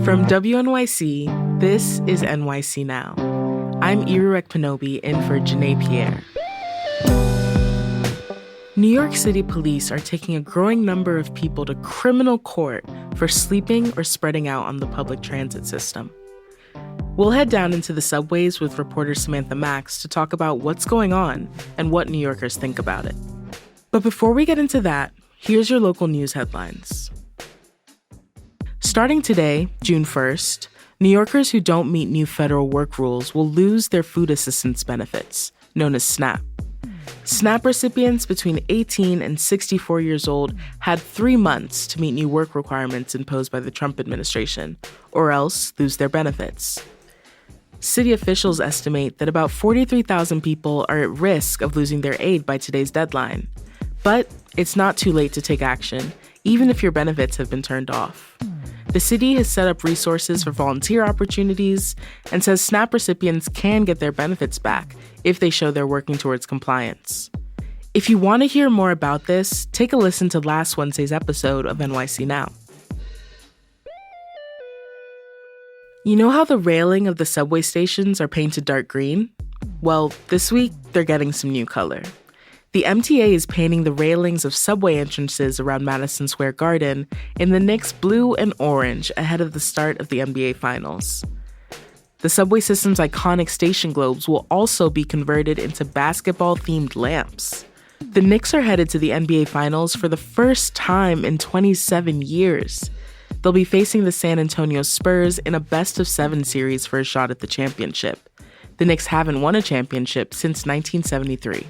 From WNYC, this is NYC Now. I'm Iruek Panobi in for Janae Pierre. New York City police are taking a growing number of people to criminal court for sleeping or spreading out on the public transit system. We'll head down into the subways with reporter Samantha Max to talk about what's going on and what New Yorkers think about it. But before we get into that, here's your local news headlines. Starting today, June 1st, New Yorkers who don't meet new federal work rules will lose their food assistance benefits, known as SNAP. SNAP recipients between 18 and 64 years old had 3 months to meet new work requirements imposed by the Trump administration, or else lose their benefits. City officials estimate that about 43,000 people are at risk of losing their aid by today's deadline. But it's not too late to take action, even if your benefits have been turned off. The city has set up resources for volunteer opportunities and says SNAP recipients can get their benefits back if they show they're working towards compliance. If you want to hear more about this, take a listen to last Wednesday's episode of NYC Now. You know how the railing of the subway stations are painted dark green? Well, this week, they're getting some new color. The MTA is painting the railings of subway entrances around Madison Square Garden in the Knicks' blue and orange ahead of the start of the NBA Finals. The subway system's iconic station globes will also be converted into basketball-themed lamps. The Knicks are headed to the NBA Finals for the first time in 27 years. They'll be facing the San Antonio Spurs in a best-of-7 series for a shot at the championship. The Knicks haven't won a championship since 1973.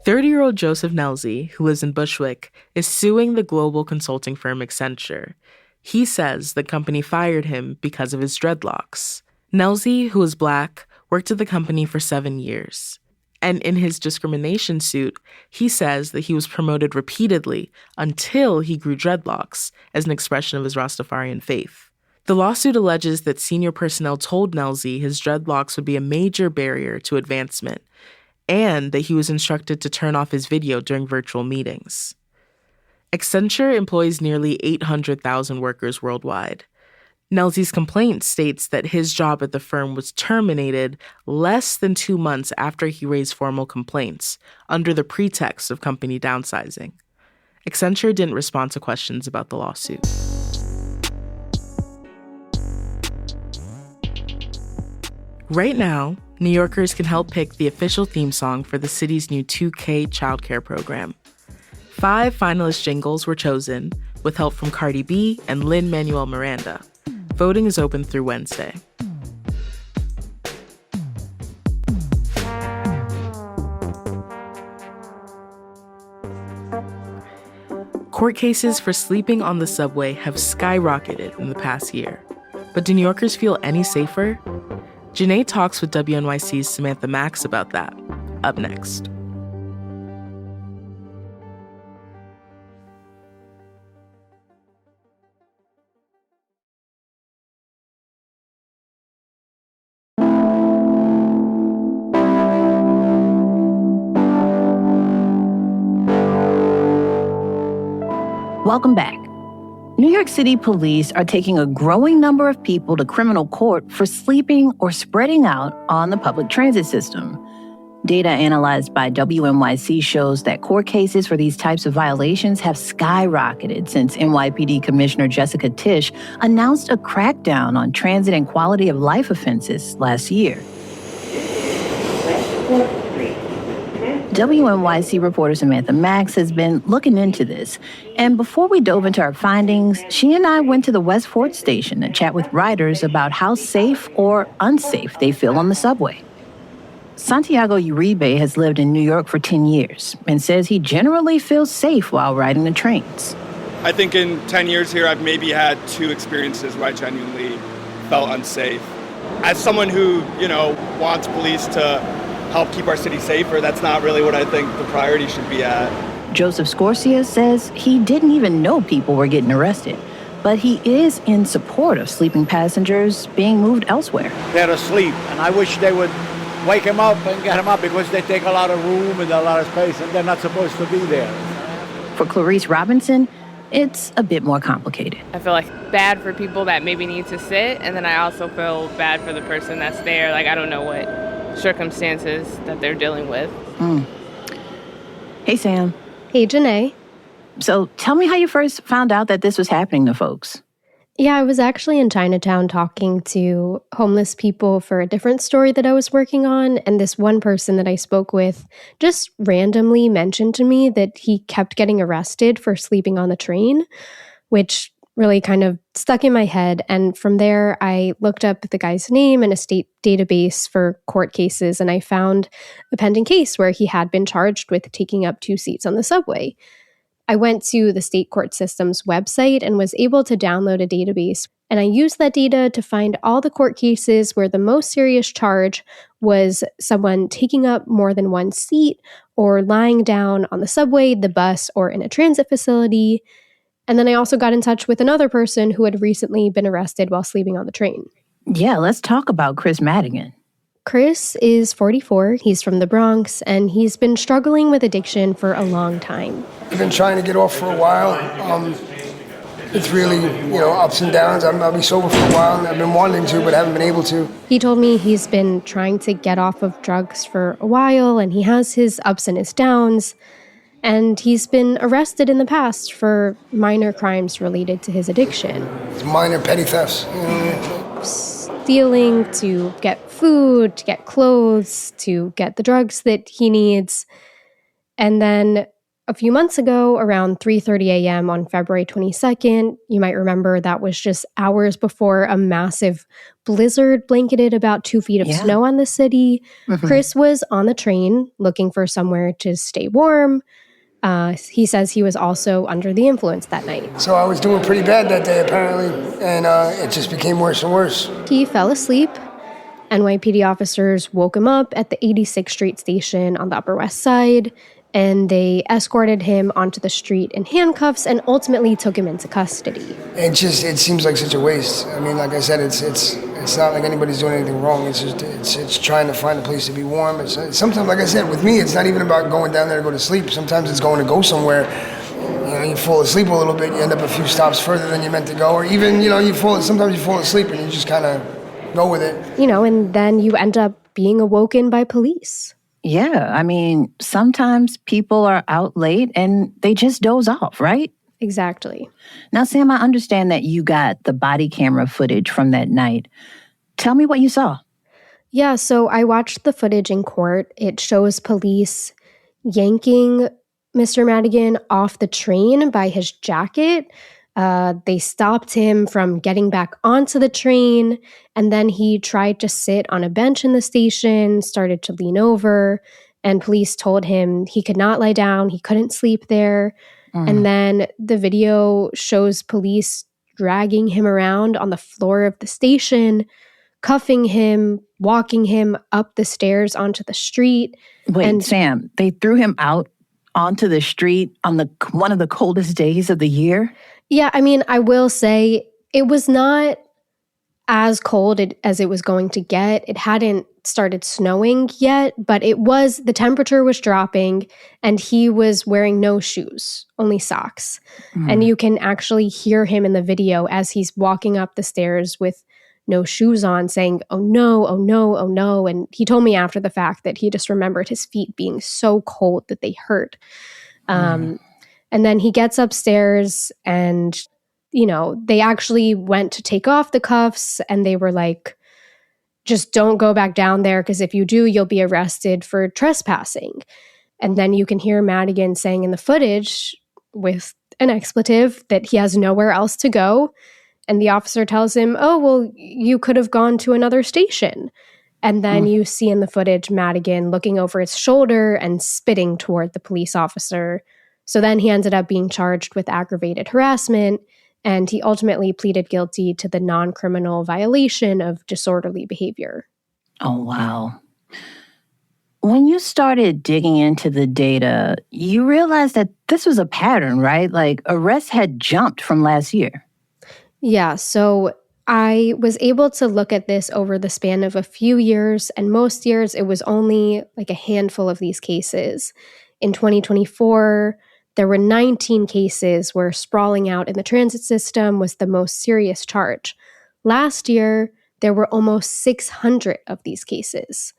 30-year-old Joseph Nelze, who lives in Bushwick, is suing the global consulting firm Accenture. He says the company fired him because of his dreadlocks. Nelze, who is Black, worked at the company for 7 years. And in his discrimination suit, he says that he was promoted repeatedly until he grew dreadlocks as an expression of his Rastafarian faith. The lawsuit alleges that senior personnel told Nelze his dreadlocks would be a major barrier to advancement, and that he was instructed to turn off his video during virtual meetings. Accenture employs nearly 800,000 workers worldwide. Nelze's complaint states that his job at the firm was terminated less than 2 months after he raised formal complaints, under the pretext of company downsizing. Accenture didn't respond to questions about the lawsuit. Right now, New Yorkers can help pick the official theme song for the city's new 2K childcare program. 5 finalist jingles were chosen, with help from Cardi B and Lin-Manuel Miranda. Voting is open through Wednesday. Court cases for sleeping on the subway have skyrocketed in the past year. But do New Yorkers feel any safer? Janae talks with WNYC's Samantha Max about that, up next. Welcome back. New York City police are taking a growing number of people to criminal court for sleeping or spreading out on the public transit system. Data analyzed by WNYC shows that court cases for these types of violations have skyrocketed since NYPD Commissioner Jessica Tisch announced a crackdown on transit and quality of life offenses last year. WNYC reporter Samantha Max has been looking into this. And before we dove into our findings, she and I went to the West 4th station to chat with riders about how safe or unsafe they feel on the subway. Santiago Uribe has lived in New York for 10 years and says he generally feels safe while riding the trains. I think in 10 years here, I've maybe had 2 experiences where I genuinely felt unsafe. As someone who, wants police to help keep our city safer, that's not really what I think the priority should be at. Joseph Scorsia says he didn't even know people were getting arrested, but he is in support of sleeping passengers being moved elsewhere. They're asleep, and I wish they would wake them up and get them up because they take a lot of room and a lot of space, and they're not supposed to be there. For Clarice Robinson, it's a bit more complicated. I feel like bad for people that maybe need to sit, and then I also feel bad for the person that's there. Like, I don't know what circumstances that they're dealing with. Hey, Sam. Hey, Janae. So tell me how you first found out that this was happening to folks. Yeah, I was actually in Chinatown talking to homeless people for a different story that I was working on, and this one person that I spoke with just randomly mentioned to me that he kept getting arrested for sleeping on the train, which really kind of stuck in my head. And from there, I looked up the guy's name in a state database for court cases, and I found a pending case where he had been charged with taking up 2 seats on the subway. I went to the state court system's website and was able to download a database, and I used that data to find all the court cases where the most serious charge was someone taking up more than 1 seat or lying down on the subway, the bus, or in a transit facility. And then I also got in touch with another person who had recently been arrested while sleeping on the train. Yeah, let's talk about Chris Madigan. Chris is 44, he's from the Bronx, and he's been struggling with addiction for a long time. I've been trying to get off for a while. It's really, ups and downs. I'll be sober for a while, and I've been wanting to, but haven't been able to. He told me he's been trying to get off of drugs for a while, and he has his ups and his downs, and he's been arrested in the past for minor crimes related to his addiction. It's minor petty thefts. Stealing to get food, to get clothes, to get the drugs that he needs. And then a few months ago, around 3:30 a.m. on February 22nd, you might remember that was just hours before a massive blizzard blanketed about 2 feet of snow on the city. Mm-hmm. Chris was on the train looking for somewhere to stay warm. He says he was also under the influence that night. So I was doing pretty bad that day, apparently, and it just became worse and worse. He fell asleep. NYPD officers woke him up at the 86th Street station on the Upper West Side, and they escorted him onto the street in handcuffs and ultimately took him into custody. It seems like such a waste. I mean, like I said, it's not like anybody's doing anything wrong. It's trying to find a place to be warm. Sometimes, like I said, with me, it's not even about going down there to go to sleep. Sometimes it's going to go somewhere. You fall asleep a little bit, you end up a few stops further than you meant to go, or even, sometimes you fall asleep and you just kind of go with it. And then you end up being awoken by police. Yeah, I mean, sometimes people are out late and they just doze off, right? Exactly. Now, Sam, I understand that you got the body camera footage from that night. Tell me what you saw. Yeah, so I watched the footage in court. It shows police yanking Mr. Madigan off the train by his jacket. They stopped him from getting back onto the train, and then he tried to sit on a bench in the station, started to lean over, and police told him he could not lie down, he couldn't sleep there. And then the video shows police dragging him around on the floor of the station, cuffing him, walking him up the stairs onto the street. Wait, Sam, they threw him out onto the street on one of the coldest days of the year? Yeah, I mean, I will say it was not as cold as it was going to get. It hadn't started snowing yet, but the temperature was dropping and he was wearing no shoes, only socks. And you can actually hear him in the video as he's walking up the stairs with no shoes on saying, "Oh no, oh no, oh no." And he told me after the fact that he just remembered his feet being so cold that they hurt. And then he gets upstairs and, they actually went to take off the cuffs and they were like, just don't go back down there because if you do, you'll be arrested for trespassing. And then you can hear Madigan saying in the footage with an expletive that he has nowhere else to go. And the officer tells him, "Oh, well, you could have gone to another station." And then you see in the footage Madigan looking over his shoulder and spitting toward the police officer. So then he ended up being charged with aggravated harassment, and he ultimately pleaded guilty to the non-criminal violation of disorderly behavior. Oh, wow. When you started digging into the data, you realized that this was a pattern, right? Like arrests had jumped from last year. Yeah, so I was able to look at this over the span of a few years, and most years it was only like a handful of these cases. In 2024, There were 19 cases where sprawling out in the transit system was the most serious charge. Last year, there were almost 600 of these cases.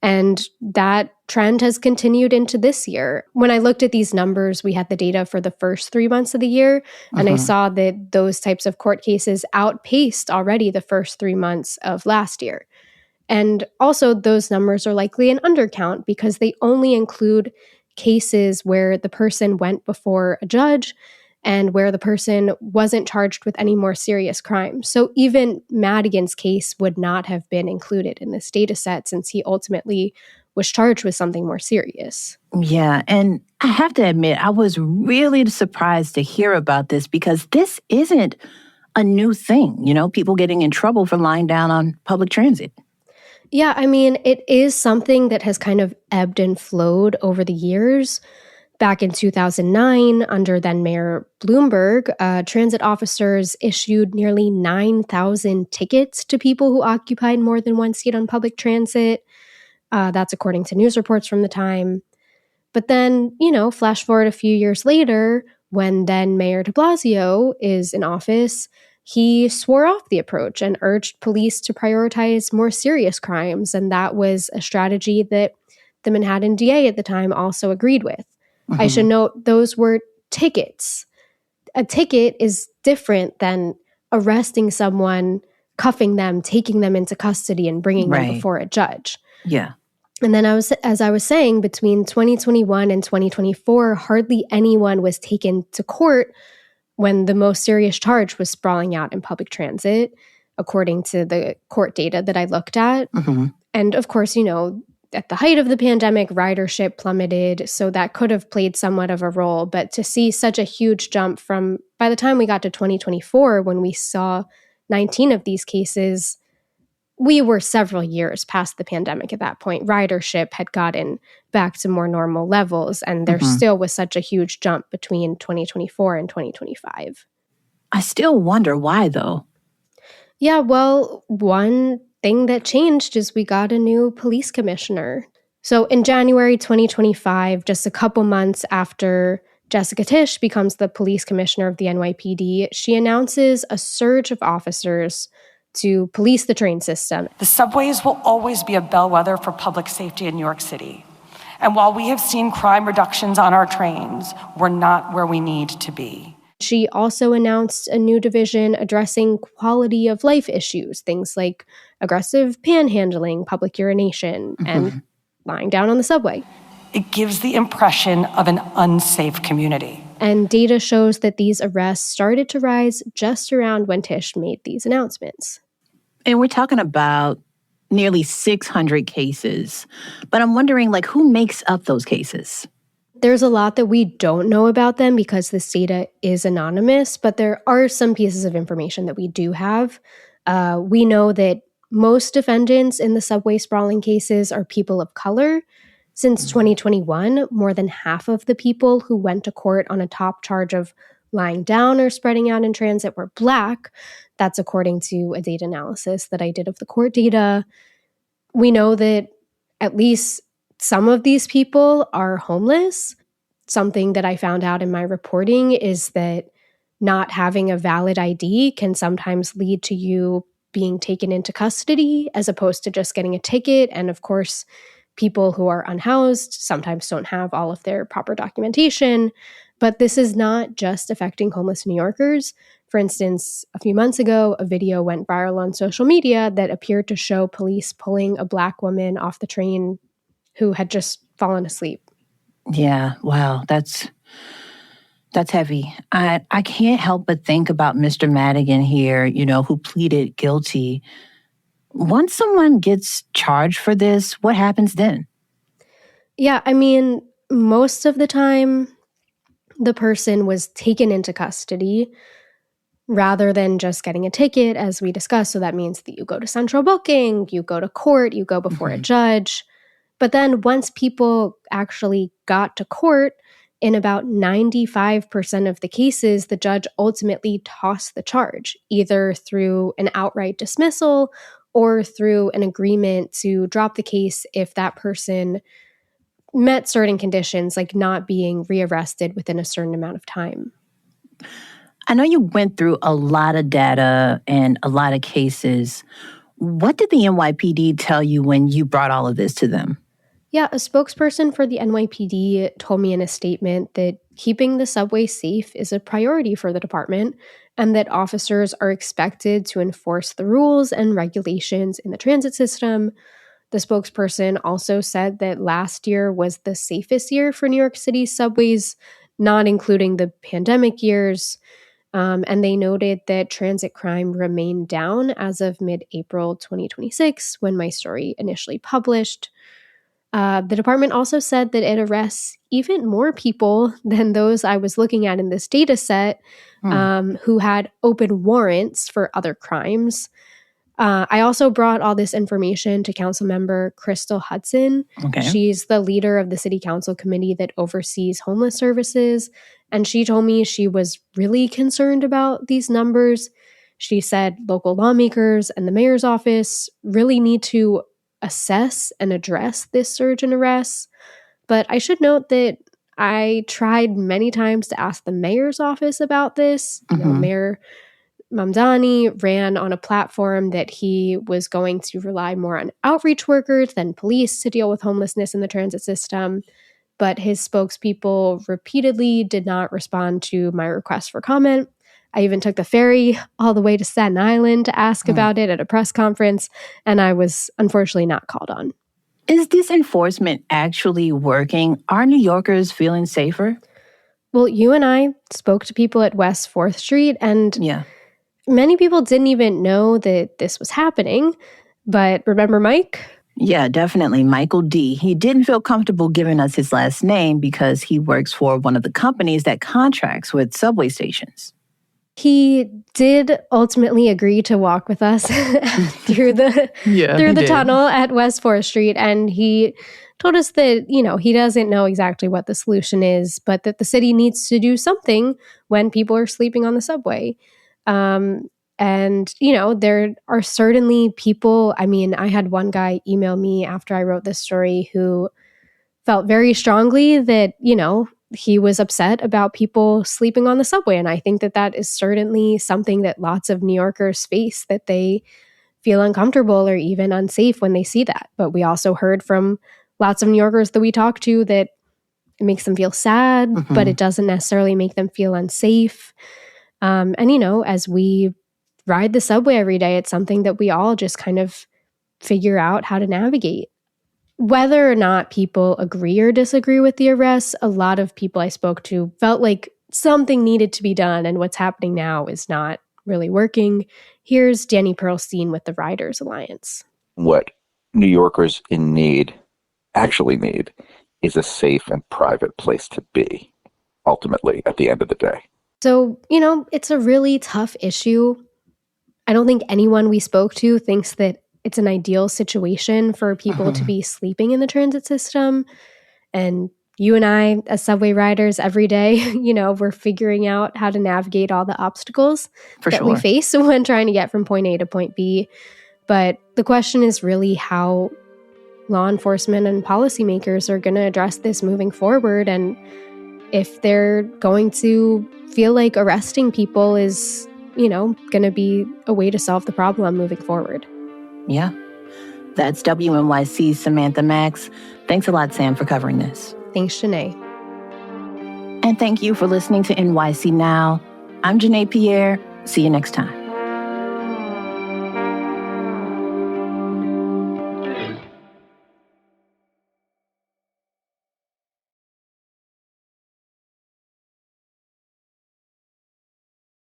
And that trend has continued into this year. When I looked at these numbers, we had the data for the first 3 months of the year, and I saw that those types of court cases outpaced already the first 3 months of last year. And also, those numbers are likely an undercount because they only include cases where the person went before a judge and where the person wasn't charged with any more serious crimes. So even Madigan's case would not have been included in this data set since he ultimately was charged with something more serious. Yeah, and I have to admit, I was really surprised to hear about this because this isn't a new thing, people getting in trouble for lying down on public transit. Yeah, I mean, it is something that has kind of ebbed and flowed over the years. Back in 2009, under then Mayor Bloomberg, transit officers issued nearly 9,000 tickets to people who occupied more than one seat on public transit. That's according to news reports from the time. But then, flash forward a few years later, when then Mayor de Blasio is in office, he swore off the approach and urged police to prioritize more serious crimes. And that was a strategy that the Manhattan DA at the time also agreed with. I should note those were tickets. A ticket is different than arresting someone, cuffing them, taking them into custody, and bringing them before a judge. Yeah. And then as I was saying, between 2021 and 2024, hardly anyone was taken to court when the most serious charge was sprawling out in public transit, according to the court data that I looked at. And of course, at the height of the pandemic, ridership plummeted, so that could have played somewhat of a role. But to see such a huge jump from, by the time we got to 2024, when we saw 19 of these cases, we were several years past the pandemic at that point. Ridership had gotten back to more normal levels, and there still was such a huge jump between 2024 and 2025. I still wonder why, though. Yeah, well, one thing that changed is we got a new police commissioner. So in January 2025, just a couple months after Jessica Tisch becomes the police commissioner of the NYPD, she announces a surge of officers to police the train system. The subways will always be a bellwether for public safety in New York City. And while we have seen crime reductions on our trains, we're not where we need to be. She also announced a new division addressing quality of life issues, things like aggressive panhandling, public urination, and lying down on the subway. It gives the impression of an unsafe community. And data shows that these arrests started to rise just around when Tisch made these announcements. And we're talking about nearly 600 cases. But I'm wondering, who makes up those cases? There's a lot that we don't know about them because this data is anonymous, but there are some pieces of information that we do have. We know that most defendants in the subway sprawling cases are people of color. Since 2021, more than half of the people who went to court on a top charge of lying down or spreading out in transit were Black. That's according to a data analysis that I did of the court data. We know that at least some of these people are homeless. Something that I found out in my reporting is that not having a valid ID can sometimes lead to you being taken into custody as opposed to just getting a ticket. And of course, people who are unhoused sometimes don't have all of their proper documentation. But this is not just affecting homeless New Yorkers. For instance, a few months ago, a video went viral on social media that appeared to show police pulling a Black woman off the train who had just fallen asleep. Yeah, wow, that's heavy. I can't help but think about Mr. Madigan here, who pleaded guilty. Once someone gets charged for this, what happens then? Yeah, I mean, most of the time, the person was taken into custody rather than just getting a ticket, as we discussed. So that means that you go to central booking, you go to court, you go before a judge. But then once people actually got to court, in about 95% of the cases, the judge ultimately tossed the charge, either through an outright dismissal or through an agreement to drop the case if that person met certain conditions, like not being rearrested within a certain amount of time. I know you went through a lot of data and a lot of cases. What did the NYPD tell you when you brought all of this to them? Yeah, a spokesperson for the NYPD told me in a statement that keeping the subway safe is a priority for the department and that officers are expected to enforce the rules and regulations in the transit system. The spokesperson also said that last year was the safest year for New York City's subways, not including the pandemic years. And they noted that transit crime remained down as of mid-April 2026, when my story initially published. The department also said that it arrests even more people than those I was looking at in this data set who had open warrants for other crimes. I also brought all this information to Councilmember Crystal Hudson. Okay. She's the leader of the City Council committee that oversees homeless services. And she told me she was really concerned about these numbers. She said local lawmakers and the mayor's office really need to assess and address this surge in arrests. But I should note that I tried many times to ask the mayor's office about this. You know, Mayor Mamdani ran on a platform that he was going to rely more on outreach workers than police to deal with homelessness in the transit system. But his spokespeople repeatedly did not respond to my request for comment. I even took the ferry all the way to Staten Island to ask about it at a press conference, and I was unfortunately not called on. Is this enforcement actually working? Are New Yorkers feeling safer? Well, you and I spoke to people at West 4th Street, and many people didn't even know that this was happening. But remember Mike? Yeah, definitely. Michael D. He didn't feel comfortable giving us his last name because he works for one of the companies that contracts with subway stations. He did ultimately agree to walk with us through the tunnel at West 4th Street. And he told us that, you know, he doesn't know exactly what the solution is, but that the city needs to do something when people are sleeping on the subway. And, you know, there are certainly people, I mean, I had one guy email me after I wrote this story who felt very strongly that, you know, he was upset about people sleeping on the subway. And I think that that is certainly something that lots of New Yorkers face, that they feel uncomfortable or even unsafe when they see that. But we also heard from lots of New Yorkers that we talked to that it makes them feel sad, but it doesn't necessarily make them feel unsafe. And, you know, as we ride the subway every day, it's something that we all just kind of figure out how to navigate. Whether or not people agree or disagree with the arrests, a lot of people I spoke to felt like something needed to be done, and what's happening now is not really working. Here's Danny Pearlstein with the Riders Alliance. What New Yorkers in need actually need is a safe and private place to be, ultimately, at the end of the day. So, you know, it's a really tough issue. I don't think anyone we spoke to thinks that it's an ideal situation for people to be sleeping in the transit system. And you and I, as subway riders every day, you know, we're figuring out how to navigate all the obstacles we face when trying to get from point A to point B. But the question is really how law enforcement and policymakers are going to address this moving forward, and if they're going to feel like arresting people is, you know, going to be a way to solve the problem moving forward. Yeah. That's WNYC's Samantha Max. Thanks a lot, Sam, for covering this. Thanks, Janae. And thank you for listening to NYC Now. I'm Janae Pierre. See you next time.